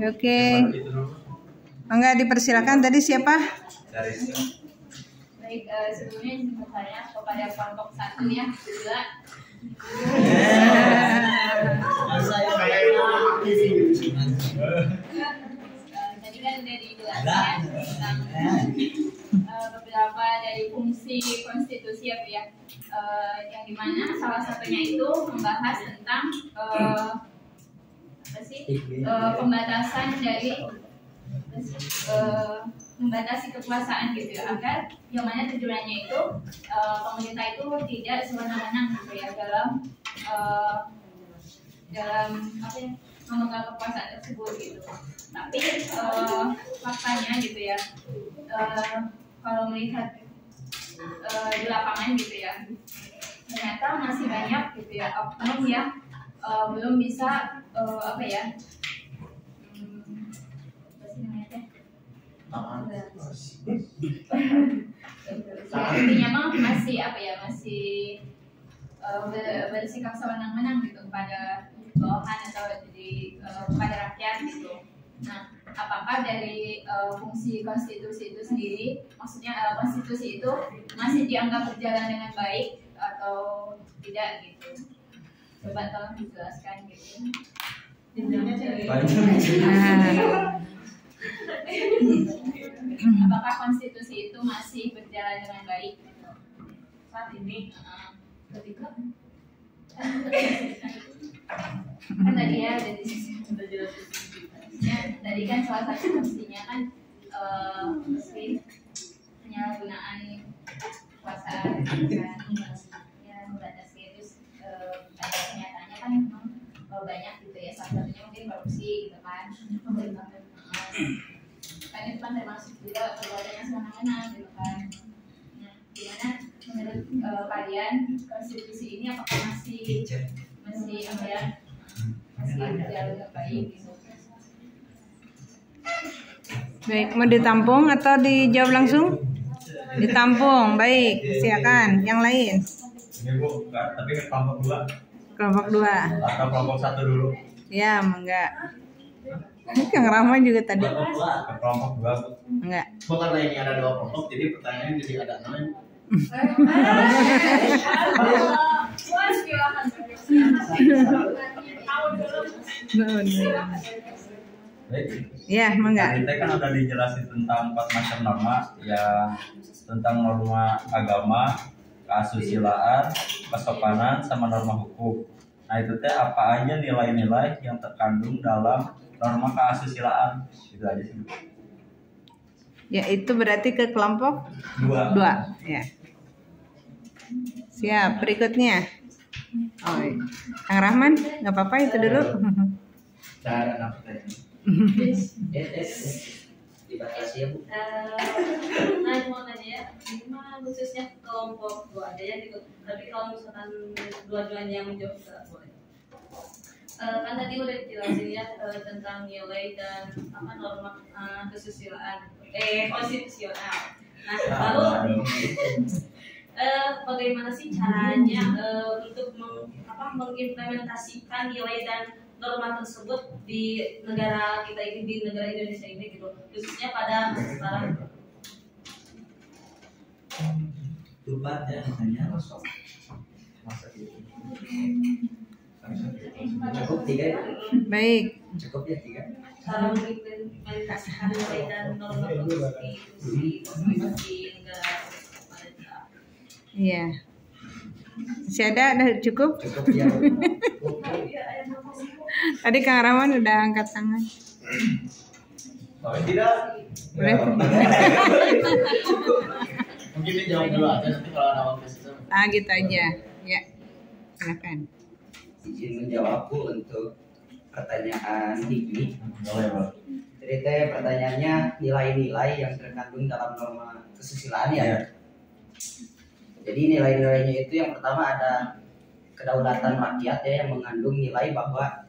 Oke. Enggak, dipersilakan. Tadi siapa? Baik, sebelumnya ingin bertanya kepada kelompok 1 ya, 2. Tadi kan udah dijelaskan tentang beberapa dari fungsi konstitusi ya, yang dimana salah satunya itu membahas tentang pembatasan dari membatasi kekuasaan gitu ya, agar yang mana tujuannya itu pemerintah itu tidak sewenang-wenang gitu ya dalam apa ya, memegang kekuasaan tersebut gitu. Tapi faktanya gitu ya, kalau melihat di lapangan gitu ya, ternyata masih banyak gitu ya oknum yang belum bisa apa ya, intinya mah masih apa ya, masih bersikap sewenang-wenang gitu kepada bawahan atau kepada rakyat gitu. Nah, apakah dari fungsi konstitusi itu sendiri, maksudnya konstitusi itu masih dianggap berjalan dengan baik atau tidak gitu? Coba tolong dijelaskan gitu. Apakah konstitusi itu masih berjalan dengan baik saat ini? Ketika kan tadi ya ada di sisi ya, tadi kan salah satu fungsinya kan penyalahgunaan kekuasaan kan ya, membatasi itu kenyataannya kan memang banyak gitu ya, salah satunya mungkin korupsi gitu kan, kan itu kan termasuk juga perbuatannya semena-mena gitu kan. Nah, gimana menurut kalian konstitusi ini apakah masih apa ya, masih berjalan dengan baik gitu? Baik, mau ditampung atau dijawab langsung? Ditampung, baik, silakan. Yang lain? Ini Bu, tapi ke kelompok 2. Kelompok 2. Atau kelompok 1 dulu? Ya, enggak. Kang Rahman juga tadi. Ke kelompok 2, Bu. Enggak. Bukan karena ini ada 2 kelompok, jadi pertanyaannya jadi ada 6. Ya, mangga. Kita kan udah dijelasin tentang 4 macam norma, ya, tentang norma agama, keasusilaan, kesopanan, sama norma hukum. Nah, itu teh apa aja nilai-nilai yang terkandung dalam norma keasusilaan? Itu aja sih. Ya, itu berarti ke kelompok 2. Ya. Siap, berikutnya. Oh, iya. Kang Rahman, nggak apa-apa itu dulu. Cara anak dibatasi ya Bu. Nah, mau nanya ya, ini mah khususnya kelompok 2 aja ya gitu. Tapi kalau misalkan dua-duanya yang menjawab nggak boleh. Kan tadi udah dijelasin ya tentang nilai dan apa norma kesusilaan, konstitusional. Nah, lalu bagaimana sih caranya untuk mengimplementasikan nilai dan norma tersebut di negara kita ini, di negara Indonesia ini gitu, khususnya pada sekarang? Lupa ya hanya cukup 3 ya? Baik. Cukup ya 3. Cara mengimplementasikan nilai dan norma konstitusi negara pada kita. Iya. Masih ada cukup? Cukup ya. Tadi Kang Rahman udah angkat tangan. Oh, tidak. Boleh. Mungkin dijawab dulu aja, nanti kalau ada waktu sisa. Gitu aja. Ya. Silakan. Izin menjawab Bu untuk pertanyaan ini. Boleh, Bro. Jadi pertanyaannya nilai-nilai yang terkandung dalam norma kesusilaan ya. Jadi nilai-nilainya itu yang pertama ada kedaulatan rakyat ya, yang mengandung nilai bahwa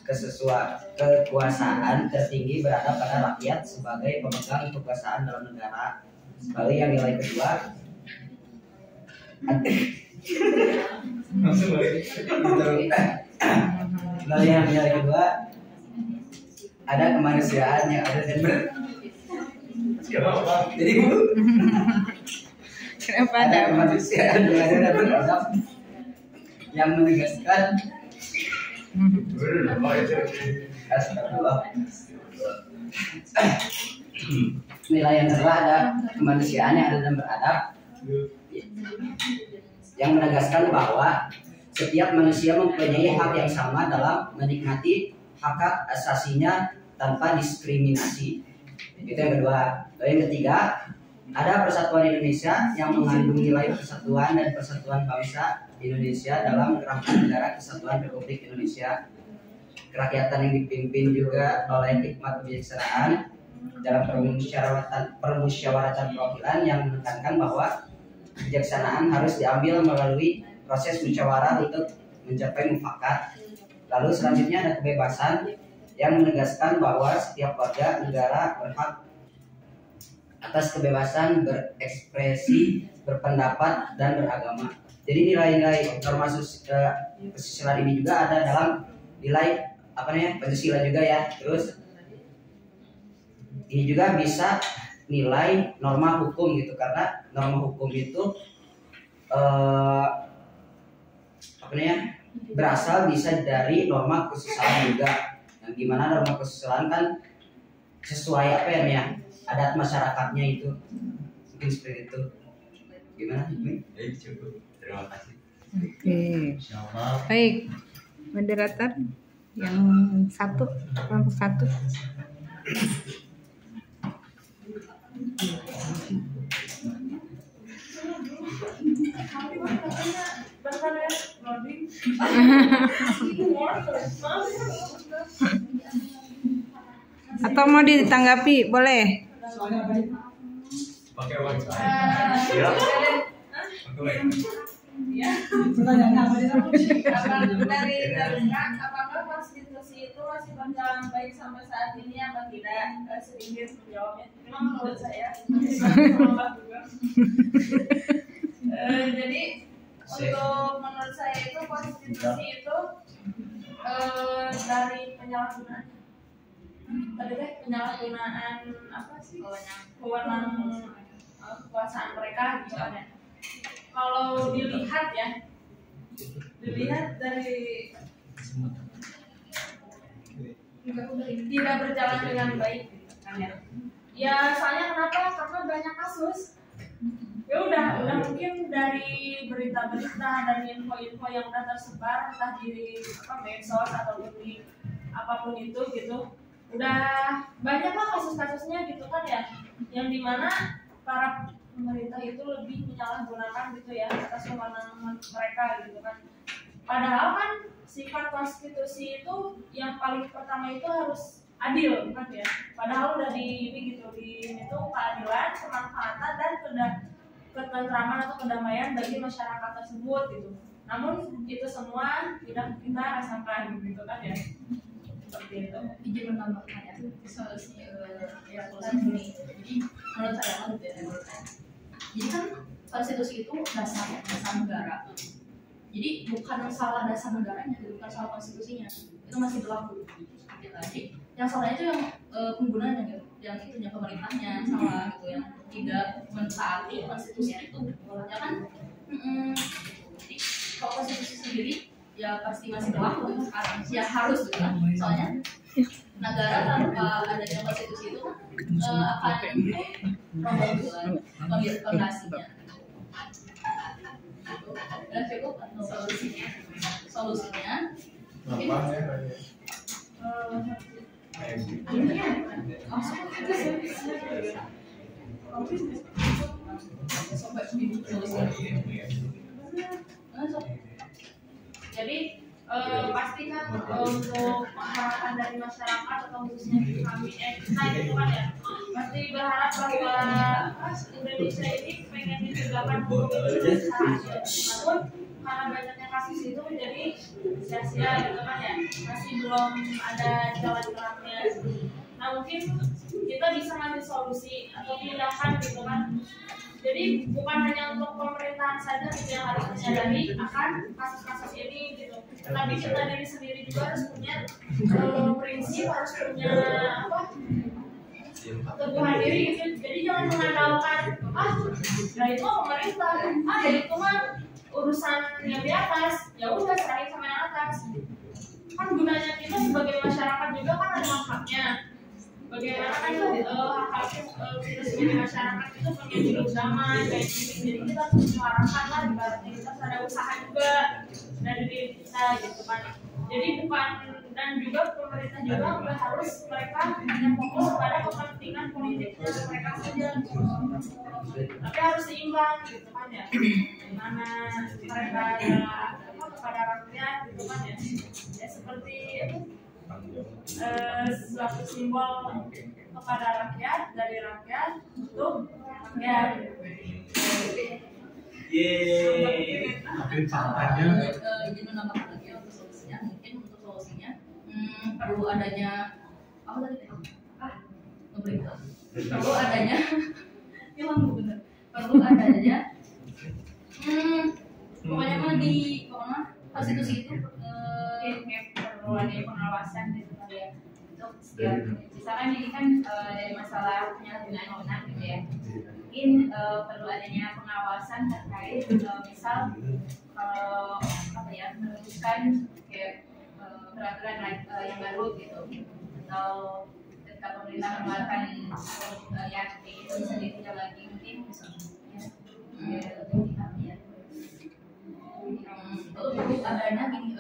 kekuasaan tertinggi berada pada rakyat sebagai pemegang kekuasaan dalam negara. Lalu yang nilai kedua lalu yang nilai kedua ada kemanusiaan yang ada dan jadi Kenapa ada ada? kemanusiaan yang ada dan beradab yang menegaskan astagfirullah. Nilai yang kedua ada kemanusiaan yang ada dan beradab yang menegaskan bahwa setiap manusia mempunyai hak yang sama dalam menikmati hak asasinya tanpa diskriminasi. Itu yang kedua. Lalu yang ketiga, ada Persatuan Indonesia yang mengandung nilai persatuan dan persatuan bangsa Indonesia dalam kerangka negara Kesatuan Republik Indonesia. Kerakyatan yang dipimpin juga oleh hikmat kebijaksanaan dalam permusyawaratan perwakilan yang menekankan bahwa kebijaksanaan harus diambil melalui proses musyawarah untuk mencapai mufakat. Lalu selanjutnya ada kebebasan yang menegaskan bahwa setiap warga negara berhak atas kebebasan berekspresi, berpendapat, dan beragama. Jadi nilai-nilai norma kesusilaan ini juga ada dalam nilai Pancasila juga ya. Terus ini juga bisa nilai norma hukum gitu, karena norma hukum itu berasal bisa dari norma kesusilaan juga, yang dimana norma kesusilaan kan sesuai adat masyarakatnya itu, mungkin seperti itu. Gimana ini? Cukup, terima kasih. Oke. Baik, moderator yang satu, kelompok satu. Atau mau ditanggapi, boleh. Pakai wifi. Dari Kak, apakah konstitusi itu masih berjalan baik sampai saat ini apa tidak? Sedikit menjawabnya. Memang menurut saya jadi untuk menurut saya itu konstitusi itu dari penyalahgunaan apa sih kewenangan kekuasaan mereka gitu kan ya. Kalau dilihat dari tidak berjalan dengan baik gitu kan ya. Ya soalnya kenapa? Karena banyak kasus. Ya udah mungkin dari berita-berita dan info-info yang udah tersebar entah di medsos ataupun di apapun itu gitu. Udah banyaklah kasus-kasusnya gitu kan ya, yang dimana para pemerintah itu lebih menyalahgunakan gitu ya atas kewenangan mereka gitu kan. Padahal kan sifat konstitusi itu yang paling pertama itu harus adil kan ya. Padahal udah di itu keadilan, kemanfaatan dan ketentraman atau kedamaian bagi masyarakat tersebut gitu. Namun itu semua tidak kita rasakan gitu kan ya. Seperti itu. Izin menambahkan ya solusi ini. Jadi menurut saya jadi kan konstitusi itu dasar negara. Jadi bukan salah dasar negaranya, bukan salah konstitusinya, itu masih berlaku. Seperti tadi, yang salahnya itu yang penggunanya gitu, yang itunya pemerintahnya salah gitu, yang tidak mentaati konstitusi itu, ya kan? Jadi kalau konstitusi sendiri ya pasti masih berlaku gitu sekarang, ya harus gitu kan, soalnya negara tanpa adanya konstitusi itu akan roboh gitu kan, fondasinya. Udah cukup atau solusinya mungkin jadi pastikan untuk harapan dari masyarakat atau khususnya kami kita itu kan ya pasti berharap bahwa Indonesia ini pengen ditegakkan hukum itu secara adil. Namun karena banyaknya kasus itu jadi sia-sia gitu kan ya, masih belum ada jalan terangnya. Nah mungkin kita bisa ngasih solusi atau tindakan gitu kan. Jadi bukan hanya untuk pemerintahan saja yang harus menyadari akan kasus-kasus ini gitu, tapi kita diri sendiri juga harus punya prinsip harus punya apa? Keteguhan diri gitu. Jadi jangan mengandalkan dari itu pemerintah, dari itu mah urusan yang di atas. Ya udah serahin sama yang atas. Kan gunanya kita sebagai masyarakat juga kan ada haknya. Bagaimana kan hak kita sebagai masyarakat itu punya hidup damai kayak gini. Jadi kita harus menyuarakan lah, ibaratnya kita harus ada usaha juga dari diri kita gitu kan. Jadi bukan, dan juga pemerintah juga nggak harus mereka hanya fokus pada kepentingan politiknya mereka saja, tapi harus seimbang gitu kan ya. Gimana mereka kepada rakyat gitu kan ya. Ya seperti suatu simbol kepada rakyat, dari rakyat untuk rakyat. Tapi faktanya izin menambahkan lagi untuk solusinya, mungkin untuk solusinya perlu adanya apa tadi? Perlu adanya memang benar. Perlu adanya pokoknya mah di konstitusi itu perlu ada pengawasan gitu kan ya. Untuk setiap misalkan ini kan dari masalah penyalahgunaan wewenang gitu ya. Mungkin perlu adanya pengawasan terkait misal kalau apa ya, meneruskan kayak peraturan yang baru gitu, atau ketika pemerintah mengeluarkan yang itu bisa tidak lagi mungkin ya perlu adanya gini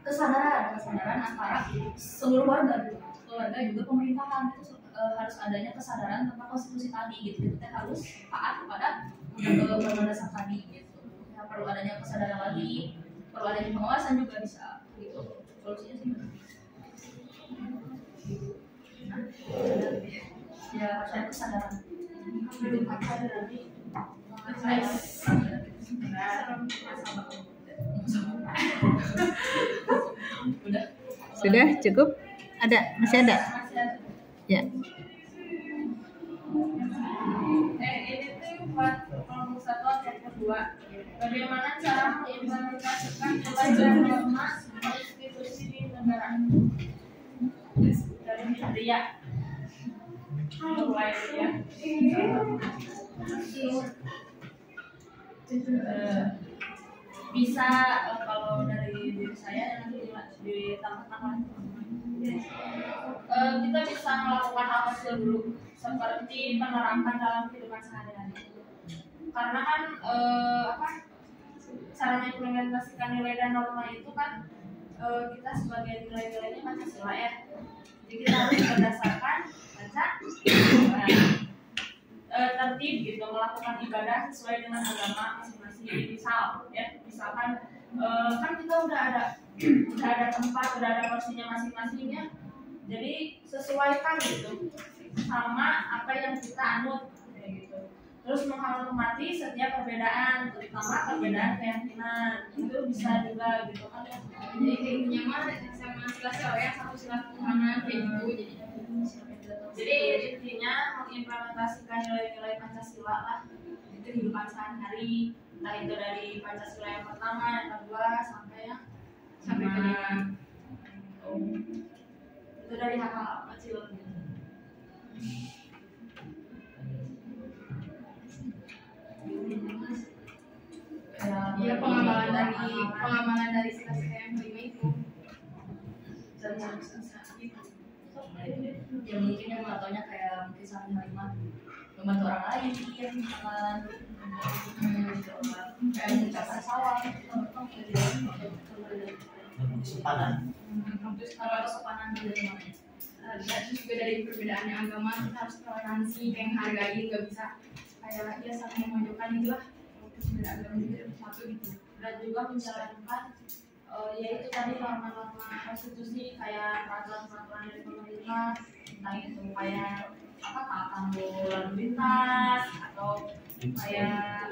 kesadaran antara seluruh warga juga pemerintahan itu harus adanya kesadaran tentang konstitusi tadi gitu. Kita harus taat kepada undang-undang dasar tadi gitu. Ya, perlu adanya kesadaran lagi, perlu adanya pengawasan juga bisa gitu. Solusinya sih ya harus ada kesadaran. Sudah cukup? Ada? Masih ada? Ya. Ini tuh buat kelompok 1 atau kedua. Bagaimana cara mengimplementasikan nilai dan norma konstitusi di negara? Dari Fitria. Mulai ya. Bisa kalau dari diri saya nanti ditambahkan kita bisa melakukan hal kecil dulu seperti penerapan dalam kehidupan sehari-hari, karena kan cara mengimplementasikan nilai dan norma itu kan kita sebagai nilai-nilainya Pancasila ya, jadi kita harus berdasarkan tertib gitu, melakukan ibadah sesuai dengan agama masing-masing. Misalkan kan kita udah ada tempat, udah ada porsinya masing-masing ya, jadi sesuaikan gitu sama apa yang kita anut kayak gitu. Terus menghormati setiap perbedaan, terutama perbedaan keyakinan, itu bisa juga gitu kan ya. jadi kayak nyaman sama sila-sila yang satu sila Tuhanan kayak gitu. Jadi intinya mengimplementasikan nilai-nilai Pancasila lah di kehidupan sehari-hari, entah itu dari Pancasila yang pertama, yang kedua, sampai kelima. Itu dari hal-hal kecil gitu. Iya, pengamalan dari sila-sila yang kelima itu. Ya mungkin yang contohnya kayak mungkin sehari-hari mah membantu orang lain ya, misalkan kayak mencapai sawah Kesempanan. Kalau kesopanan juga terus juga dari perbedaannya agama kita harus toleransi, kayak menghargai, nggak bisa kayak ya saling memojokkan itulah. Beda agama juga satu gitu. Dan juga menjalankan yaitu tadi norma-norma konstitusi kayak peraturan-peraturan dari pemerintah, entah itu kayak panggul lalu lintas atau kayak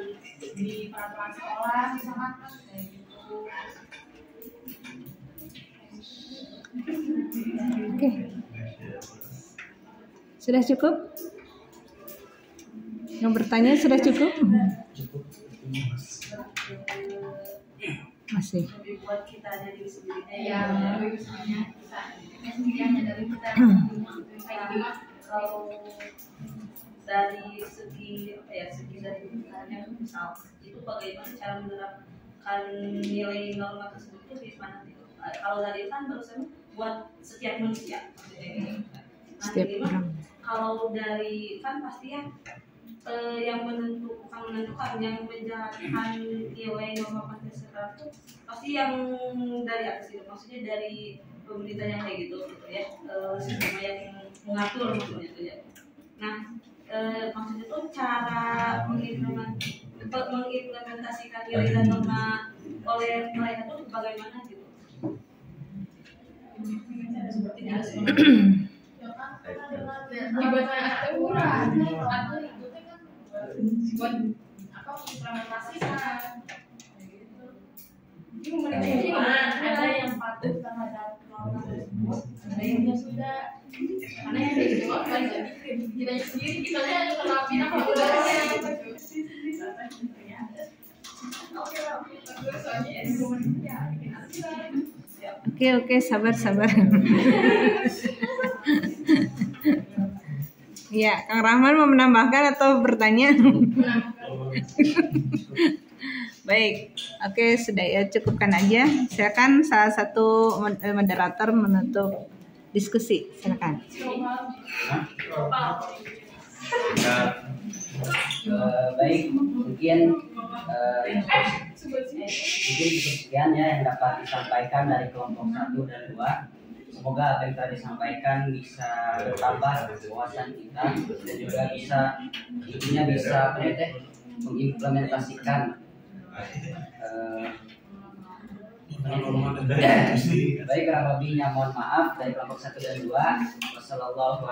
di peraturan sekolah misalkan kayak gitu. Oke. Sudah cukup? Yang bertanya sudah cukup? Masih. Lebih buat kita jadi sendiri Ya, misalnya bisa sendiri hanya dari kita kalau dari segi apa ya, segi dari pemerintahannya misal itu bagaimana cara menerapkan nilai norma tersebut itu di mana gitu. Kalau tadi kan barusan buat setiap manusia maksudnya gitu. Nah, Setiap gimana orang. kalau dari kan pasti ya yang menentukan yang menjalankan nilai norma Pancasila itu pasti yang dari atas itu, maksudnya dari pemerintah yang kayak gitu ya, sistem yang mengatur maksudnya itu ya. Nah, maksudnya tuh cara mengimplementasikan nilai dan norma oleh mereka tuh bagaimana gitu? Seperti dibuatkan aturan atau itu kan buat apa mengimplementasikan gitu. Jadi ada yang patuh terhadap norma tersebut, ada yang ya sudah, karena yang kayak gitu kan kita sendiri kita aja terapin apa udaranya gitu. Oke, sabar. Ya, Kang Rahman mau menambahkan atau bertanya? Baik, oke, sudah ya, cukupkan aja. Silakan salah satu moderator menutup diskusi. Silakan. Baik, mungkin sekian ya yang dapat disampaikan dari kelompok 1 dan 2. Semoga apa yang telah disampaikan bisa bertambah wawasan kita dan juga bisa mengimplementasikan baik, kurang lebihnya mohon maaf dari kelompok 1 dan 2. Wassalamualaikum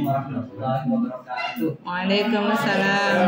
warahmatullahi wabarakatuh. Waalaikumsalam.